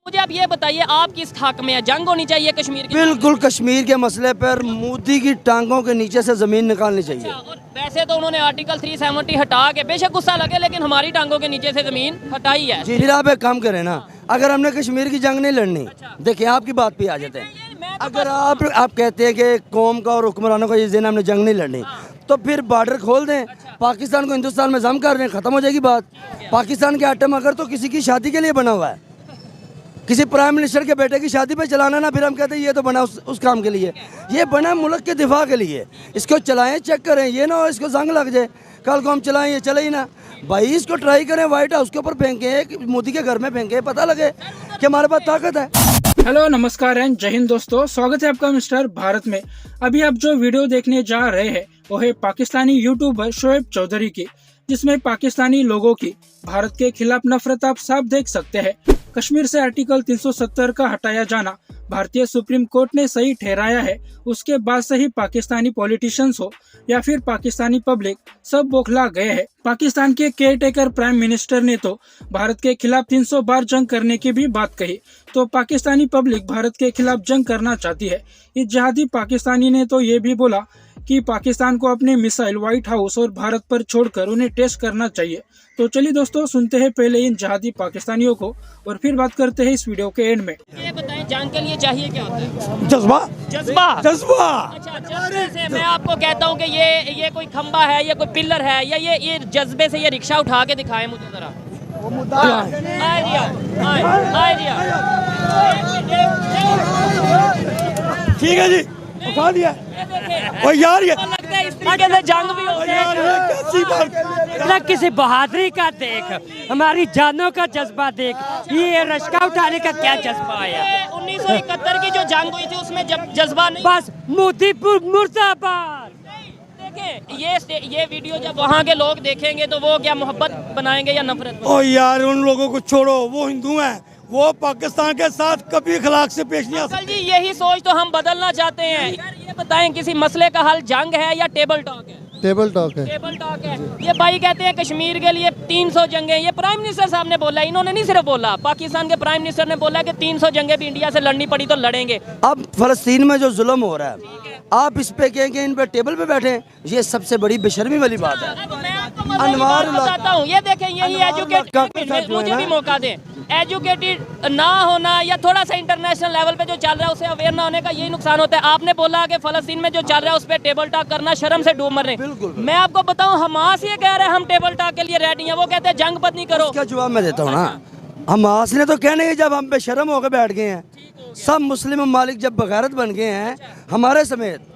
मुझे आप ये बताइए, आप किस हक में है? जंग होनी चाहिए कश्मीर की? बिल्कुल, कश्मीर के मसले पर मोदी की टांगों के नीचे से जमीन निकालनी चाहिए। और वैसे तो उन्होंने आर्टिकल 370 हटा के, बेशक गुस्सा लगे, लेकिन हमारी टांगों के नीचे से जमीन हटाई है। फिर आप एक काम करें ना, अगर हमने कश्मीर की जंग नहीं लड़नी, देखिए आपकी बात पे आ जाते हैं। अगर आप कहते हैं कि कौम का और हुक्मरानों का ये दिन हमने जंग नहीं लड़नी, तो फिर बॉर्डर खोल दें, पाकिस्तान को हिंदुस्तान में जम कर दें, खत्म हो जाएगी बात। पाकिस्तान के आटम अगर तो किसी की शादी के लिए बना हुआ है, किसी प्राइम मिनिस्टर के बेटे की शादी पे चलाना ना, फिर हम कहते हैं ये तो बना उस काम के लिए। ये बना मुल्क के दिफा के लिए, इसको चलाएं, चेक करें, ये ना हो इसको जंग लग जाए, कल को हम चलाएं ये चले ही ना। भाई इसको ट्राई करें, व्हाइट हाउस के ऊपर फेंकें, मोदी के घर में फेंकें, पता लगे कि हमारे पास ताकत है। हेलो, नमस्कार एंड जय हिंद दोस्तों, स्वागत है आपका मिस्टर भारत में। अभी आप जो वीडियो देखने जा रहे हैं वो है पाकिस्तानी यूट्यूबर शोएब चौधरी की, जिसमें पाकिस्तानी लोगों की भारत के खिलाफ नफरत आप साफ देख सकते हैं। कश्मीर से आर्टिकल 370 का हटाया जाना भारतीय सुप्रीम कोर्ट ने सही ठहराया है। उसके बाद से ही पाकिस्तानी पॉलिटिशियंस हो या फिर पाकिस्तानी पब्लिक सब बौखला गए हैं। पाकिस्तान के केयर टेकर प्राइम मिनिस्टर ने तो भारत के खिलाफ 300 बार जंग करने की भी बात कही, तो पाकिस्तानी पब्लिक भारत के खिलाफ जंग करना चाहती है। इस जिहादी पाकिस्तानी ने तो ये भी बोला कि पाकिस्तान को अपने मिसाइल व्हाइट हाउस और भारत पर छोड़कर उन्हें टेस्ट करना चाहिए। तो चलिए दोस्तों, सुनते हैं पहले इन जिहादी पाकिस्तानियों को और फिर बात करते हैं इस वीडियो के एंड में। ये बताएं, जंग के लिए चाहिए क्या होता है? जज्बा, जज्बा। जज्बा। अच्छा, जज्बे से मैं आपको कहता हूँ कि ये कोई खंबा है, ये कोई पिलर है, या ये जज्बे से ये रिक्शा उठा के दिखाएं मुझे जरा। ठीक है जी, उठा दिया। और यार ये लगता है इसके जंग भी हो ना, किसी बहादुरी का देख, हमारी जानों का जज्बा देख, ये रश्का उठाने का क्या जज्बा आया? 1971 की जो जंग हुई थी उसमें जब जज्बा नहीं, बस मोदीपुर मुर्दाबाद। देखिए ये वीडियो जब वहाँ के लोग देखेंगे तो वो क्या मोहब्बत बनाएंगे या नफरत? ओ यार उन लोगों को छोड़ो, वो हिंदू हैं, वो पाकिस्तान के साथ कभी अखलाक से पेश नहीं आ सकते। जी यही सोच तो हम बदलना चाहते हैं। यार ये बताएं, किसी मसले का हल जंग है या टेबल टॉक है? टेबल टॉक है। टेबल टॉक है। ये भाई कहते हैं कश्मीर के लिए 300 जंगें, ये प्राइम मिनिस्टर साहब ने बोला, इन्होंने नहीं सिर्फ बोला, पाकिस्तान के प्राइम मिनिस्टर ने बोला कि 300 जंगें भी इंडिया से लड़नी पड़ी तो लड़ेंगे। अब फलस्तीन में जो जुल्म हो रहा है, आप इस पे कहें कि इन पे टेबल पे बैठे, ये सबसे बड़ी बेशर्मी वाली बात है। अनवार बताता हूँ, ये देखें, यही एजुकेटेड, मुझे भी मौका दें, एजुकेटेड ना होना या थोड़ा सा इंटरनेशनल लेवल पे जो चल रहा है उससे अवेयर ना होने का यही नुकसान होता है। आपने बोला कि फलस्तीन में जो चल रहा है उस पर टेबल टॉक करना शर्म से डूब मर रहे हैं। मैं आपको बताऊं, हमास ये कह रहे हैं हम टेबल टॉक के लिए रेडी हैं, वो कहते हैं जंग बंद नहीं करो। क्या जवाब मैं देता हूँ ना, हमास ने तो कहने जब हम बेशर्म होकर बैठ गए हैं, सब मुस्लिम ममालिक जब बगैरत बन गए हैं हमारे समेत।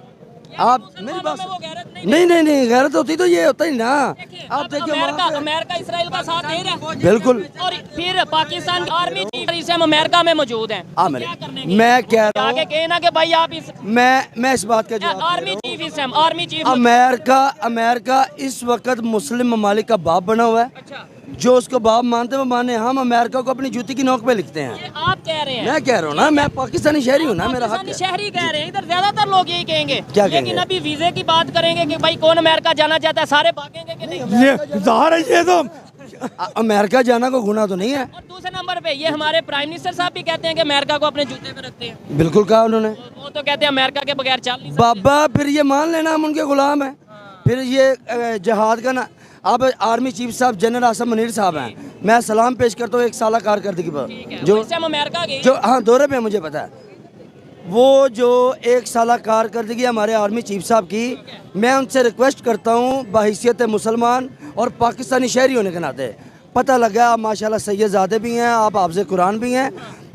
आप मेरी बात नहीं, गैरत होती तो ये होता ही ना। आप देखिए अमेरिका इसराइल का साथ दे रहा है, बिल्कुल, और फिर पाकिस्तान की आर्मी चीफ इस टाइम अमेरिका में मौजूद है। मैं कह रहा हूँ, कहना कि भाई आप इस मैं इस बात का जवाब, आर्मी चीफ इस टाइम, आर्मी चीफ अमेरिका इस वक्त मुस्लिम ममालिक का बाप बना हुआ है। जो उसको बाप मानते वो माने, हम अमेरिका को अपनी जूती की नोक पे लिखते हैं। ये आप कह रहे हैं, मैं कह रहा हूँ ना, मैं पाकिस्तानी शहरी हूँ ना, मेरा हक है। शहरी कह रहे हैं, इधर ज्यादातर लोग यही कहेंगे। क्या लेकिन कहेंगे? अभी वीजे की बात करेंगे कि भाई कौन अमेरिका जाना चाहता है, सारे भागेंगे कि नहीं? ये ज़ाहिर है, ये तो अमेरिका जाना को गुनाह तो नहीं है। और दूसरे नंबर पे ये हमारे प्राइम मिनिस्टर साहब भी कहते हैं कि अमेरिका को अपने जूते पे रखते हैं। बिल्कुल कहा उन्होंने। वो तो कहते हैं अमेरिका के बगैर चल नहीं सकते। बाबा फिर ये मान लेना हम उनके गुलाम हैं। फिर ये जहाद का ना, अब आर्मी चीफ साहब जनरल आसम मुनीर साहब हैं, मैं सलाम पेश करता हूँ एक साल कारकर्दगी पर, जो अमेरिका के जो हाँ दौरे पे मुझे पता है, वो जो एक साल कारकर्दगी हमारे आर्मी चीफ साहब की, मैं उनसे रिक्वेस्ट करता हूँ बहैसियत मुसलमान और पाकिस्तानी शहरी होने के नाते, पता लगा आप माशाल्लाह सैयदज़ादे भी हैं, आप हाफ़िज़ कुरान भी हैं,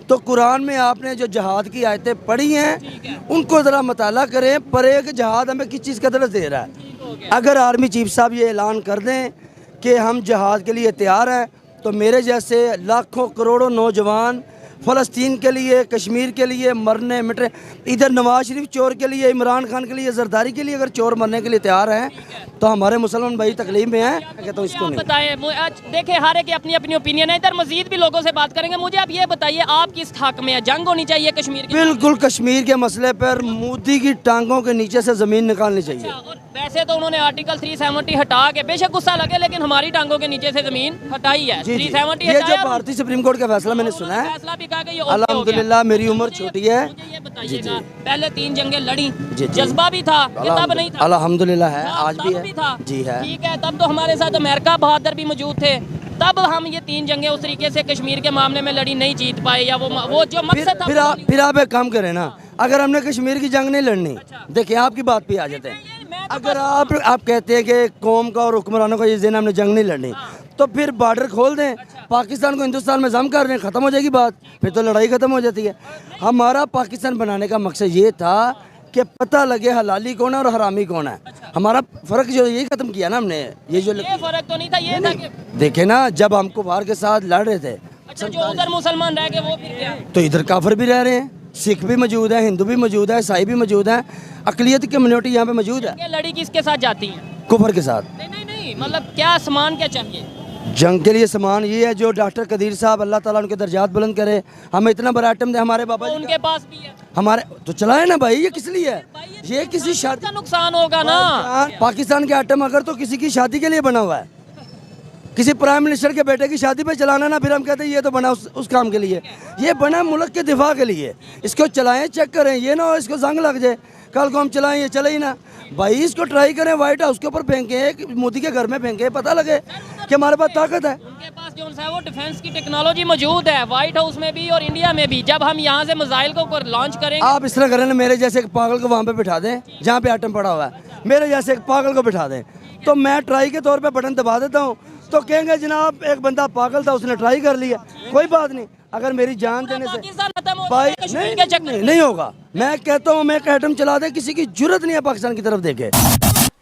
तो कुरान में आपने जो जहाद की आयतें पढ़ी हैं उनको ज़रा मताला करें, पढ़े कि जहाद हमें किस चीज़ का दर्ज दे रहा है। अगर आर्मी चीफ साहब ये ऐलान कर दें कि हम जहाद के लिए तैयार हैं, तो मेरे जैसे लाखों करोड़ों नौजवान फ़लस्तीन के लिए, कश्मीर के लिए मरने मिटने, इधर नवाज शरीफ चोर के लिए, इमरान खान के लिए, जरदारी के लिए अगर चोर मरने के लिए तैयार हैं, तो हमारे मुसलमान भाई तकलीफ में हैं। कहता हूँ इसको नहीं बताएं, देखिए हर एक की अपनी अपनी ओपिनियन है, इधर मजीद भी लोगों से बात करेंगे। मुझे आप ये बताइए, आप किस हक में है? जंग होनी चाहिए कश्मीर की? बिल्कुल, कश्मीर के मसले पर मोदी की टांगों के नीचे से ज़मीन निकालनी चाहिए। वैसे तो उन्होंने आर्टिकल 370 हटा के, बेशक गुस्सा लगे, लेकिन हमारी टांगों के नीचे से जमीन हटाई है। 370 ये जो हटाया। भारतीय सुप्रीम कोर्ट का फैसला मैंने सुना है, फैसला भी कहा कि ये ओके हो गया। अल्हम्दुलिल्लाह मेरी उम्र छोटी है। मुझे ये बताइएगा, पहले 3 जंगें लड़ी, जी। जज्बा भी था, ये तब नहीं था? अल्हम्दुलिल्लाह है, आज तब भी था। है। जी है। ठीक है, तब तो हमारे साथ अमेरिका बहादुर भी मौजूद थे। तब हम ये 3 जंगें उस तरीके से कश्मीर के मामले में लड़ी नहीं, जीत पाए, या वो जो मकसद था। फिर आप एक काम करें ना, अगर हमने कश्मीर की जंग नहीं लड़नी, देखिए आपकी बात पे आ जाते हैं। अगर आप कहते हैं कि कौम का और हुक्मरानों का ये दिन हमने जंग नहीं लड़नी, तो फिर बॉर्डर खोल दें, पाकिस्तान को हिंदुस्तान में जम कर दें, खत्म हो जाएगी बात, फिर तो लड़ाई खत्म हो जाती है। हमारा पाकिस्तान बनाने का मकसद ये था कि पता लगे हलाली कौन है और हरामी कौन है। हमारा फर्क जो यही खत्म किया ना हमने, ये फर्क तो नहीं था, ये था कि देखे ना, जब हम कुफार के साथ लड़ रहे थे, अच्छा जो उधर मुसलमान रह गए वो फिर क्या? तो इधर काफिर भी रह रहे हैं, सिख भी मौजूद है, हिंदू भी मौजूद है, ईसाई भी मौजूद है, अकलियत कम्युनिटी यहाँ पे मौजूद है। ये लड़ी किसके साथ जाती है? कुफर के साथ। नहीं, मतलब क्या सामान क्या चाहिए जंग के लिए? सामान ये है जो डॉक्टर कदीर साहब, अल्लाह ताला उनके दर्जात बुलंद करे, हमें इतना बड़ा आइटम दे। हमारे बाबा जी उनके पास भी है, हमारे तो चलाए ना भाई, ये किस लिए है? ये किसी शादी का नुकसान होगा ना। पाकिस्तान के आइटम अगर तो किसी की शादी के लिए बना हुआ है, किसी प्राइम मिनिस्टर के बेटे की शादी पे चलाना ना, फिर हम कहते हैं ये तो बना उस काम के लिए। ये बना मुल्क के दिफा के लिए, इसको चलाएं, चेक करें, ये ना हो इसको जंग लग जाए, कल को हम चलाएं ये चले ही ना। भाई इसको ट्राई करें, व्हाइट हाउस के ऊपर फेंकें, मोदी के घर में फेंकें, पता लगे कि हमारे पास ताकत है। उनके पास जो है वो डिफेंस की टेक्नोलॉजी मौजूद है, व्हाइट हाउस में भी और इंडिया में भी। जब हम यहाँ से मिसाइल को लॉन्च करेंगे, आप इस तरह करें ना, मेरे जैसे एक पागल को वहाँ पे बिठा दें जहाँ पे आइटम पड़ा हुआ है, मेरे जैसे एक पागल को बिठा दें, तो मैं ट्राई के तौर पे बटन दबा देता हूँ, तो कहेंगे जनाब एक बंदा पागल था, उसने ट्राई कर लिया, कोई बात नहीं। अगर मेरी जान देने से भाई नहीं होगा, मैं कहता हूँ मैं एक आइटम चला दे, किसी की जरूरत नहीं है पाकिस्तान की तरफ देखे।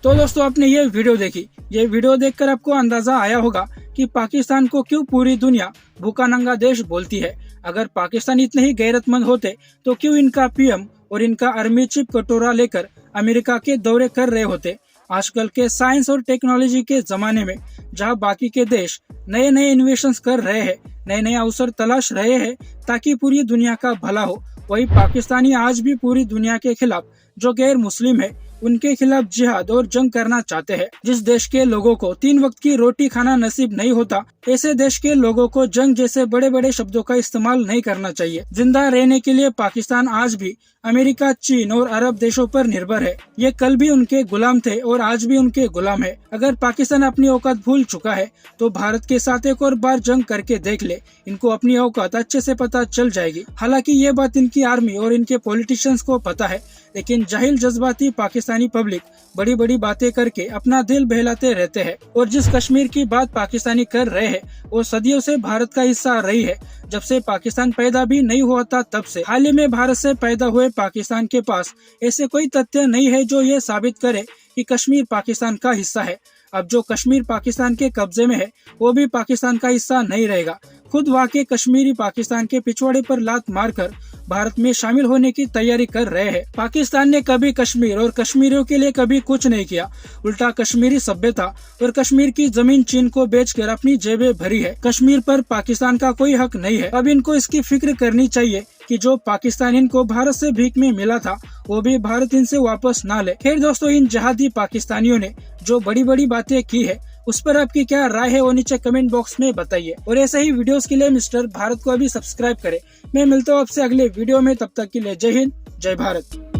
तो दोस्तों आपने ये वीडियो देखी, ये वीडियो देखकर आपको अंदाजा आया होगा कि पाकिस्तान को क्यों पूरी दुनिया भूखा नंगा देश बोलती है। अगर पाकिस्तान इतने ही गैरतमंद होते तो क्यों इनका पीएम और इनका आर्मी चीफ कटोरा लेकर अमेरिका के दौरे कर रहे होते। आजकल के साइंस और टेक्नोलॉजी के जमाने में जहां बाकी के देश नए नए इन्वेशंस कर रहे हैं, नए नए अवसर तलाश रहे हैं ताकि पूरी दुनिया का भला हो, वही पाकिस्तानी आज भी पूरी दुनिया के खिलाफ जो गैर मुस्लिम है उनके खिलाफ जिहाद और जंग करना चाहते हैं। जिस देश के लोगों को 3 वक्त की रोटी खाना नसीब नहीं होता, ऐसे देश के लोगों को जंग जैसे बड़े बड़े शब्दों का इस्तेमाल नहीं करना चाहिए। जिंदा रहने के लिए पाकिस्तान आज भी अमेरिका, चीन और अरब देशों पर निर्भर है। ये कल भी उनके गुलाम थे और आज भी उनके गुलाम है। अगर पाकिस्तान अपनी औकात भूल चुका है तो भारत के साथ एक और बार जंग करके देख ले, इनको अपनी औकात अच्छे से पता चल जाएगी। हालांकि ये बात इनकी आर्मी और इनके पॉलिटिशियंस को पता है, लेकिन जाहिल जज्बाती पाकिस्तानी पब्लिक बड़ी बड़ी बातें करके अपना दिल बहलाते रहते हैं। और जिस कश्मीर की बात पाकिस्तानी कर रहे हैं वो सदियों से भारत का हिस्सा रही है। जब से पाकिस्तान पैदा भी नहीं हुआ था तब से। हाल ही में भारत से पैदा हुए पाकिस्तान के पास ऐसे कोई तथ्य नहीं है जो ये साबित करे कि कश्मीर पाकिस्तान का हिस्सा है। अब जो कश्मीर पाकिस्तान के कब्जे में है वो भी पाकिस्तान का हिस्सा नहीं रहेगा। खुद वाकई कश्मीरी पाकिस्तान के पिछवाड़े पर लात मारकर भारत में शामिल होने की तैयारी कर रहे हैं। पाकिस्तान ने कभी कश्मीर और कश्मीरियों के लिए कभी कुछ नहीं किया, उल्टा कश्मीरी सभ्यता और कश्मीर की जमीन चीन को बेचकर अपनी जेबें भरी है। कश्मीर पर पाकिस्तान का कोई हक नहीं है। अब इनको इसकी फिक्र करनी चाहिए कि जो पाकिस्तान इनको भारत से भीख में मिला था वो भी भारत इनसे वापस ना ले। खैर दोस्तों, इन जहादी पाकिस्तानियों ने जो बड़ी बड़ी बातें की है उस पर आपकी क्या राय है वो नीचे कमेंट बॉक्स में बताइए। और ऐसे ही वीडियोस के लिए मिस्टर भारत को अभी सब्सक्राइब करें। मैं मिलता हूँ आपसे अगले वीडियो में, तब तक के लिए जय हिंद, जय भारत।